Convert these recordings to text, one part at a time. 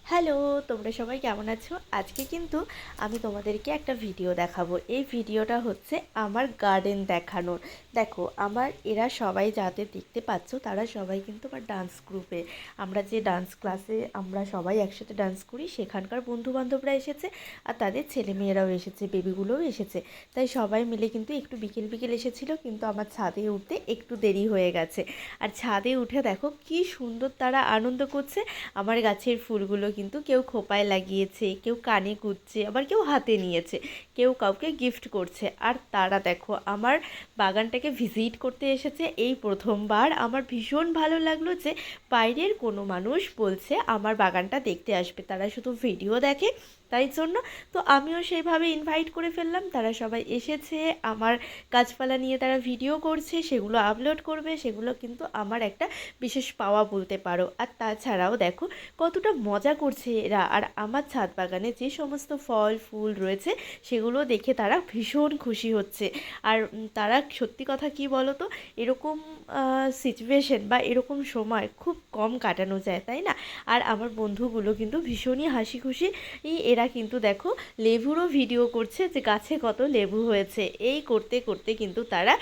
Hello, তোমরা সবাই কেমন আছো? আজকে কিন্তু আমি তোমাদেরকে একটা ভিডিও দেখাবো। এই ভিডিওটা হচ্ছে আমার গার্ডেন দেখানোর। দেখো, আমার এরা সবাই যাদের দেখতে পাচ্ছ তারা সবাই কিন্তু আমার ডান্স গ্রুপে। আমরা যে ডান্স ক্লাসে আমরা সবাই একসাথে ডান্স করি, সেখানকার বন্ধুবান্ধবরা এসেছে আর তাদের ছেলেমেয়েরাও এসেছে, বেবিগুলোও এসেছে। তাই সবাই মিলে কিন্তু একটু বিকেল বিকেল এসেছিলো, কিন্তু আমার ছাদে উঠতে একটু দেরি হয়ে গেছে। আর ছাদে উঠে দেখো কি সুন্দর তারা আনন্দ করছে। আমার গাছের ফুলগুলো কিন্তু কেউ খোপায় লাগিয়েছে, কেউ কানে গুঁজছে, আবার কেউ হাতে নিয়েছে, কেউ কাউকে গিফট করছে। আর তারা দেখো আমার বাগানটাকে ভিজিট করতে এসেছে এই প্রথমবার। আমার ভীষণ ভালো লাগলো যে বাইরের কোনো মানুষ বলছে আমার বাগানটা দেখতে আসবে। তারা শুধু ভিডিও দেখে, তাই জন্য তো আমিও সেইভাবে ইনভাইট করে ফেললাম। তারা সবাই এসেছে, আমার গাছপালা নিয়ে তারা ভিডিও করছে, সেগুলো আপলোড করবে। সেগুলো কিন্তু আমার একটা বিশেষ পাওয়া বলতে পারো। আর তাছাড়াও দেখো কতটা মজা করছে এরা। আর আমার ছাদ বাগানে যে সমস্ত ফল ফুল রয়েছে সেগুলো দেখে তারা ভীষণ খুশি হচ্ছে। আর তারা সত্যি কথা কি বলো তো, এরকম সিচুয়েশন বা এরকম সময় খুব কম কাটানো যায়, তাই না? আর আমার বন্ধুগুলো কিন্তু ভীষণই হাসি খুশি। এরা কিন্তু দেখো লেবুরও ভিডিও করছে যে গাছে কত লেবু হয়েছে। এই করতে করতে কিন্তু তারা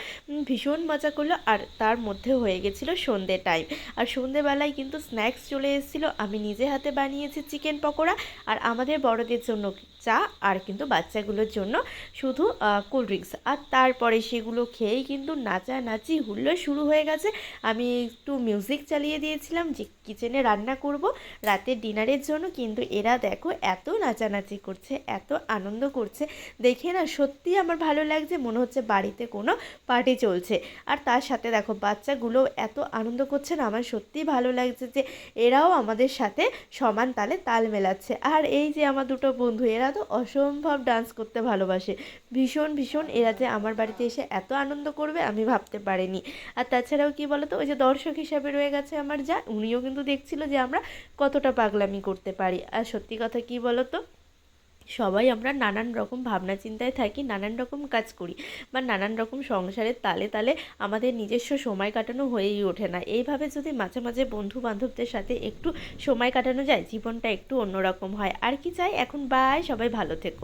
ভীষণ মজা করলো। আর তার মধ্যে হয়ে গেছিলো সন্ধে টাইম। আর সন্ধেবেলায় কিন্তু স্ন্যাক্স চলে এসেছিলো। আমি নিজে হাতে বানিয়েছি চিকেন পকোড়া, আর আমাদের বড়দের জন্য চা, আর কিন্তু বাচ্চাগুলোর জন্য শুধু কোল্ড ড্রিঙ্কস। আর তারপরে সেগুলো খেয়েই কিন্তু নাচানাচি হুল্লোড় শুরু হয়ে গেছে। আমি একটু মিউজিক চালিয়ে দিয়েছিলাম যে কিচেনে রান্না করব রাতের ডিনারের জন্য, কিন্তু এরা দেখো এত নাচানাচি করছে, এত আনন্দ করছে, দেখে না সত্যি আমার ভালো লাগছে, মনে হচ্ছে বাড়িতে কোনো পার্টি চলছে। আর তার সাথে দেখো বাচ্চাগুলো এত আনন্দ করছে না, আমার সত্যিই ভালো লাগছে যে এরাও আমাদের সাথে সমান তালে তাল মেলাচ্ছে। আর এই যে আমার দুটো বন্ধু, এরা তো অসম্ভব ডান্স করতে ভালোবাসে। ভীষণ ভীষণ এরা যে আমার বাড়িতে এসে এত আনন্দ করবে আমি ভাবতে পারিনি। আর তাছাড়াও কি বলতো, ওই যে দর্শক হিসাবে রয়ে গেছে আমার যা, উনিও কিন্তু দেখছিল যে আমরা কতটা পাগলামি করতে পারি। আর সত্যি কথা কি বলতো, সবাই আমরা নানান রকম ভাবনা চিন্তায় থাকি, নানান রকম কাজ করি, বা নানান রকম সংসারের তালে তালে আমাদের নিজস্ব সময় কাটানো হয়েই ওঠে না। এইভাবে যদি মাঝে মাঝে বন্ধু বান্ধবদের সাথে একটু সময় কাটানো যায়, জীবনটা একটু অন্যরকম হয়। আর কি চাই এখন, বাই, সবাই ভালো থেকো।